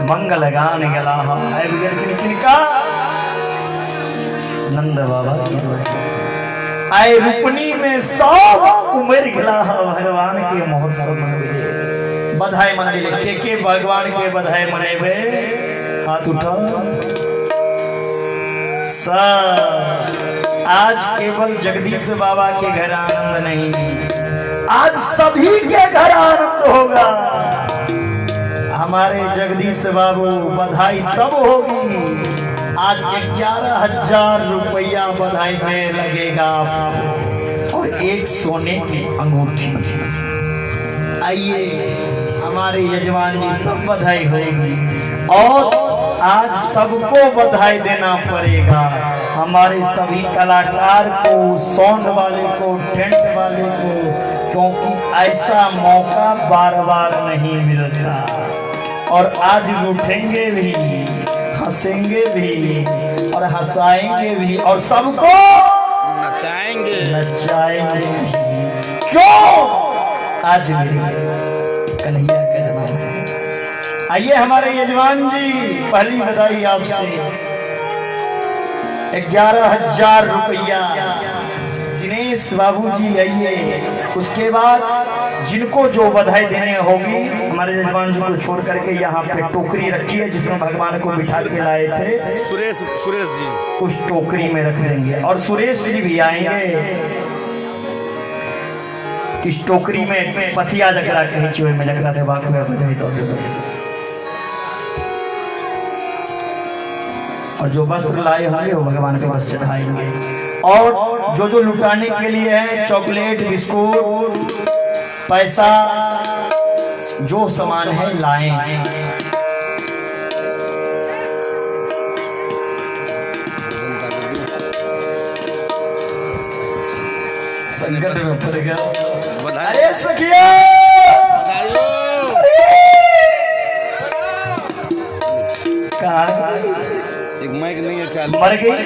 मंगल गान गला है किनका नंद बाबा आए रुपनी में सब उमर गिला भगवान के महोत्सव मनबे बधाई मनबे के भगवान के बधाई मनेबे हाथ उठाओ सब। आज केवल जगदीश बाबा के घर आनंद नहीं, आज सभी के घर आनंद होगा। हमारे जगदीश बाबू बधाई तब होगी आज 11,000 रुपया बधाई में लगेगा और एक सोने की अंगूठी। आइए हमारे यजमान जी तब बधाई होगी और आज सबको बधाई देना पड़ेगा। हमारे सभी कलाकार को, साउंड वाले को, टेंट वाले को, क्योंकि ऐसा मौका बार बार नहीं मिलता। और आज रूठेंगे भी, हंसेंगे भी और हंसाएंगे भी और सबको नचाएंगे नचाएंगे। क्यों? आज कन्हैया का जन्म है। आइए हमारे यजमान जी, पहली बधाई आपसे 11,000 रुपया दिनेश बाबू जी। आइए उसके बाद जिनको जो बधाई देने होगी हमारे यजमान जी को छोड़ करके यहाँ पे टोकरी रखी है जिसमें भगवान को बिठा के लाए थे। सुरेश जी उस टोकरी में रख देंगे और सुरेश जी भी आएंगे। इस टोकरी में पथिया जकरा कहे चुए में जकरा दे बाक में बधाई तो दे। और जो वस्त्र लाए होंगे वो भगवान के पास चढ़ाएंगे। और जो जो लुटाने के लिए है, चॉकलेट, बिस्कुट, पैसा, जो सामान है लाएं। संकट में पड़ गया। अरे सखिया कहाँ एक माइक नहीं है चालू। मर गई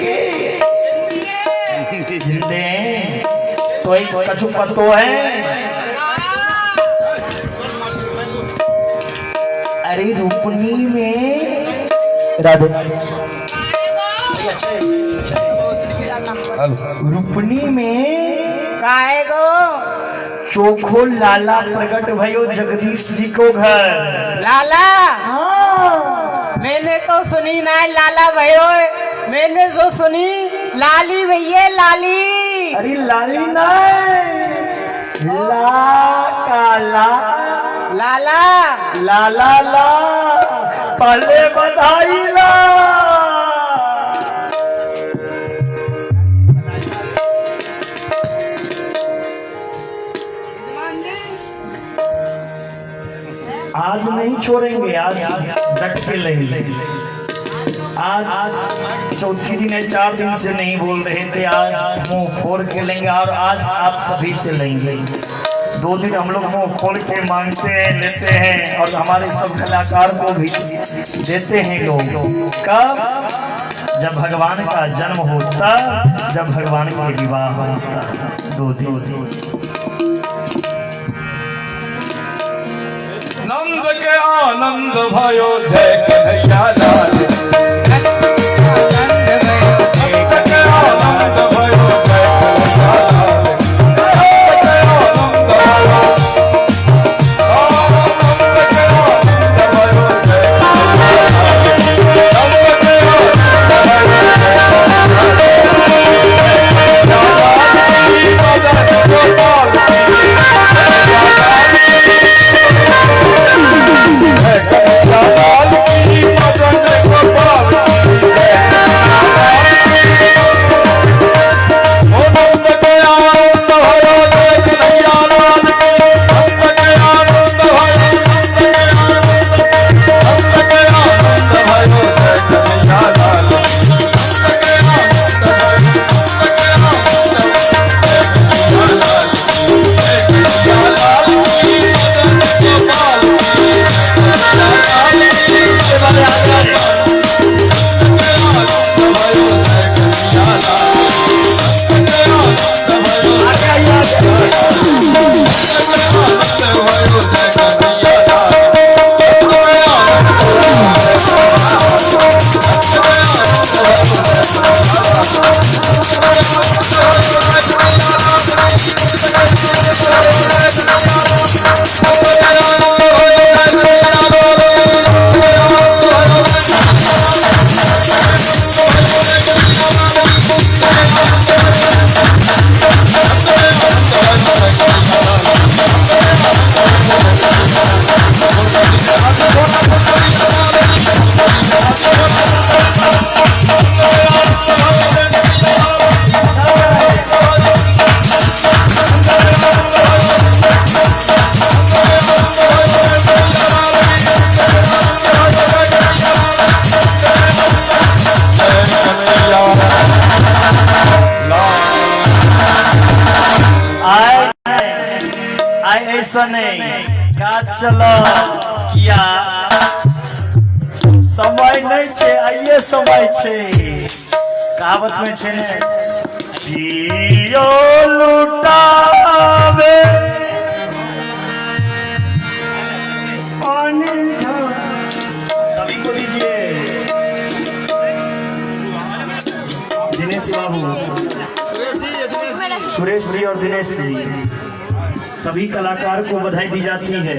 की जिंदे तो एक कछु पत्तो है। अरे रूपनी में राधे रूपनी में काहे गो चोखो लाला प्रकट भयो जगदीश जी को घर। लाला हाँ मैंने तो सुनी ना है लाला भयो, मैंने जो सुनी लाली भैया लाली। अरे लाली ना ला काला लाला ला ला ला पहले बधाई ला। आज नहीं छोड़ेंगे, आज डट के लेंगे। आज चौथी दिन है, 4 दिन से नहीं बोल रहे थे, आज मुंह फोड़ के लेंगे और आज आप सभी से लेंगे। 2 दिन हम लोग मुंह खोल के मांगते हैं, लेते हैं और हमारे सब कलाकार को भी देते हैं लोग। कब? जब भगवान का जन्म होता, जब भगवान के विवाह होता। 2 दिन नंद के आनंद भयो जय कन्हैया लाल। नंद के आनंद भयो जय कन्हैया लाल। नंद के आनंद भयो, नंद के आनंद भयो जय कन्हैया लाल। नंद के आनंद भयो ऐसा नहीं का चलो किया समय नहीं छे, आइए समय छे। कहावत में छे ने जियो लुटावे पानी सभी को दीजिए। दिनेश बाबू, सुरेश जी और दिनेश जी, सभी कलाकार को बधाई दी जाती है।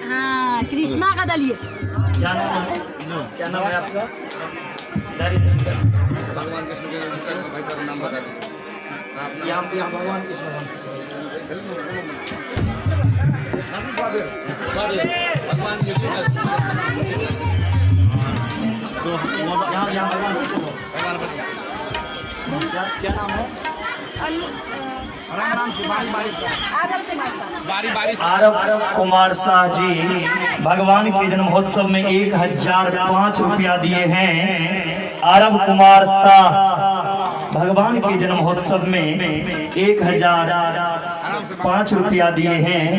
हाँ, कृष्णा का दलिए। क्या नाम है? क्या नाम है आपका? भगवान कृष्ण के भाई साहब नाम बता दीजिए। यहाँ भगवान कृष्ण भगवान तो यहाँ भगवान कृष्ण क्या नाम है? राम राम से बारी बारी आरब कुमार शाह जी भगवान के जन्म महोत्सव में 1005 रुपया दिए हैं। आरब कुमार शाह भगवान के जन्म महोत्सव में 1005 रुपया दिए हैं।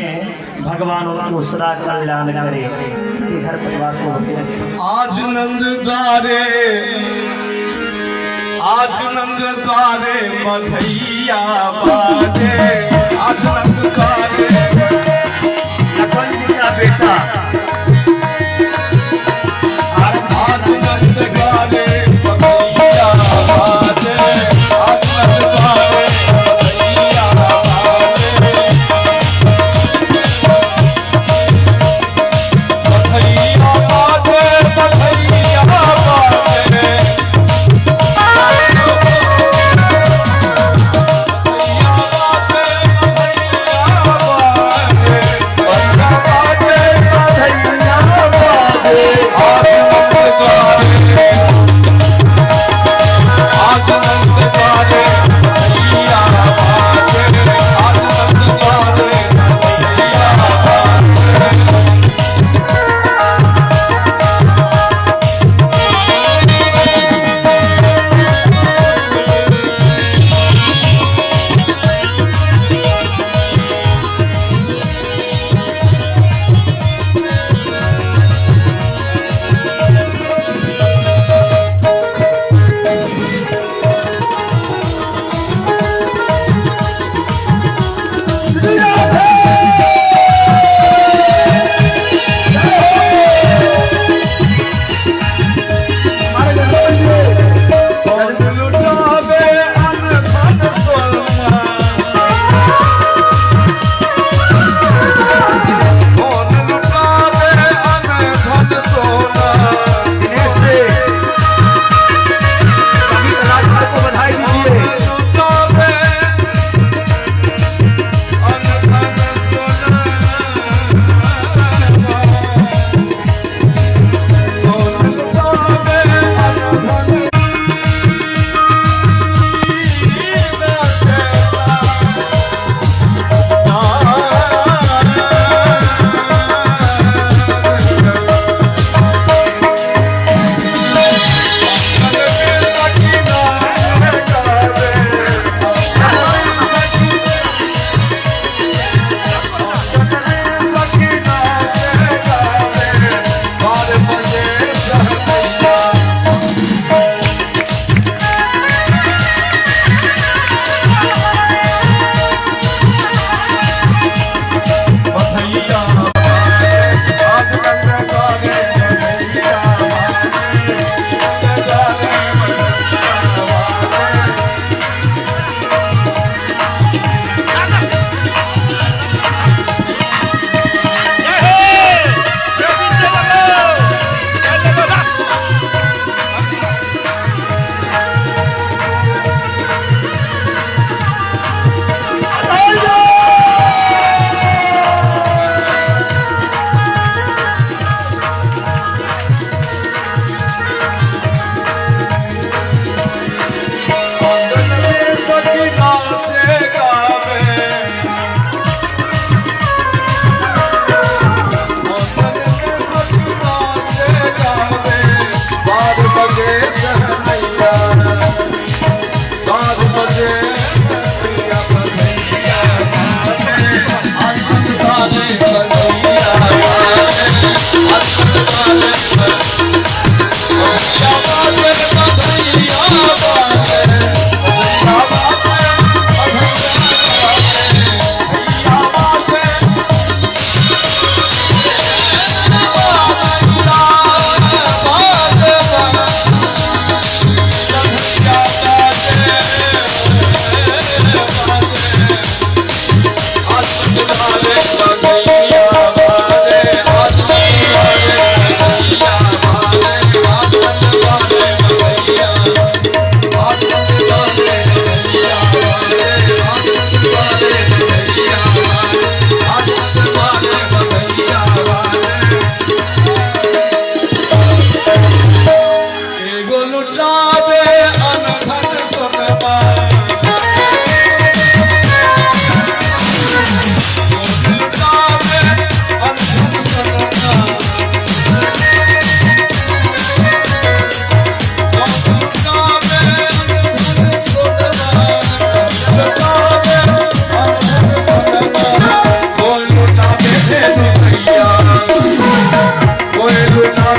भगवान उनको सदा कल्याण करे कि घर परिवार को आज नंद द्वारे मधैया बाजे आज नंद द्वारे लखन जी का बेटा आज नंद द्वारे मधैया बाजे आज नंद द्वारे मधैया बाजे मधैया बाजे मधैया बाजे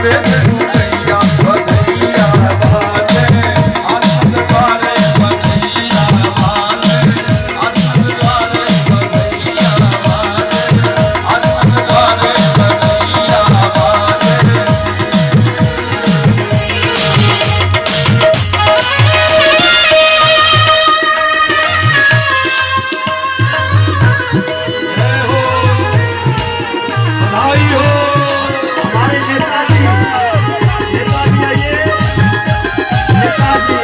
द्वारे बधैया बधैया बाजे आनंद द्वारे बधैया बाजे आनंद द्वारे बधैया बाजे आनंद द्वारे बधैया बाजे जय हो बधाई हो हमारे नेताजी आइए, नेताजी।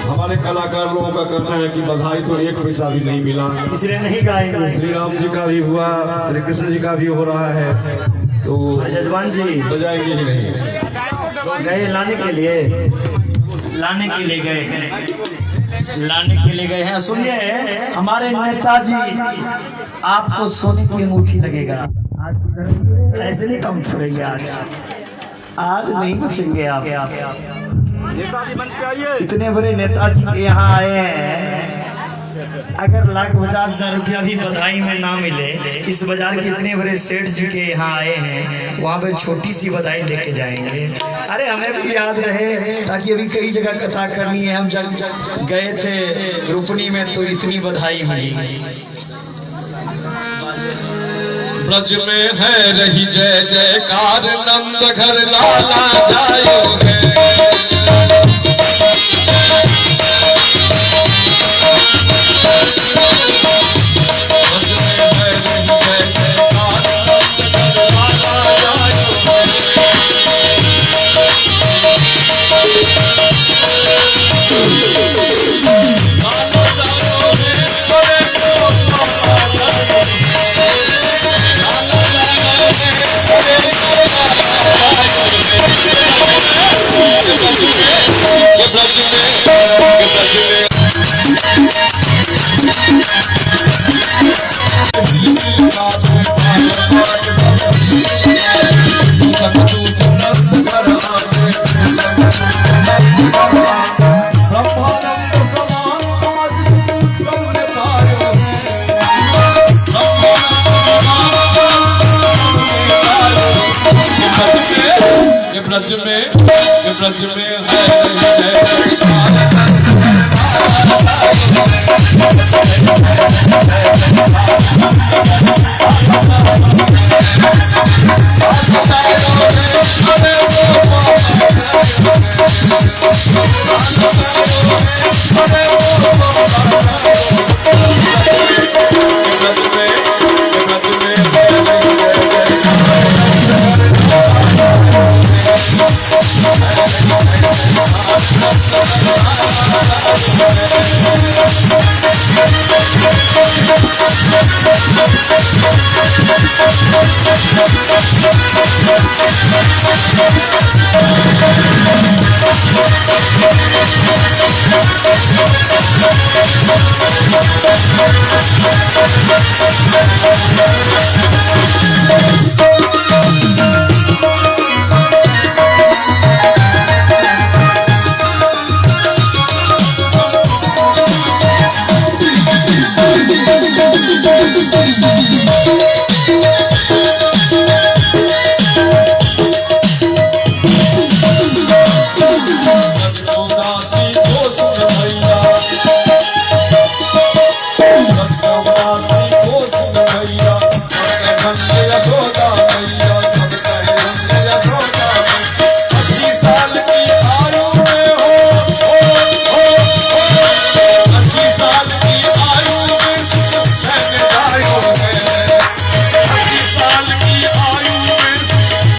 हमारे कलाकार लोगों का कहना है कि बधाई तो एक पैसा भी नहीं मिला। इसलिए नहीं गाएंगे। श्री राम जी का भी हुआ, श्री कृष्ण जी का भी हो रहा है, तो जजमान जी बजाएंगे ही नहीं। गए लाने के लिए गए हैं, लाने के लिए गए हैं। सुनिए हमारे नेताजी, आपको सोने की अंगूठी लगेगा। ऐसे नहीं काम छोड़ेंगे आज नहीं बचेंगे आप। नेताजी मंच पे आइए। इतने बड़े नेताजी के यहाँ आए हैं, अगर 1,50,000 रुपया भी बधाई में ना मिले, इस बाजार के इतने बड़े सेठ जी के यहाँ आए हैं, वहाँ पे छोटी सी बधाई लेके जाएंगे। अरे हमें भी याद रहे, ताकि अभी कई जगह कथा करनी है। हम जब गए थे रुपनी में तो इतनी बधाई मिली। ब्रज में है रही जय जयकार, नंद घर लाला जायो है। ब्रज में है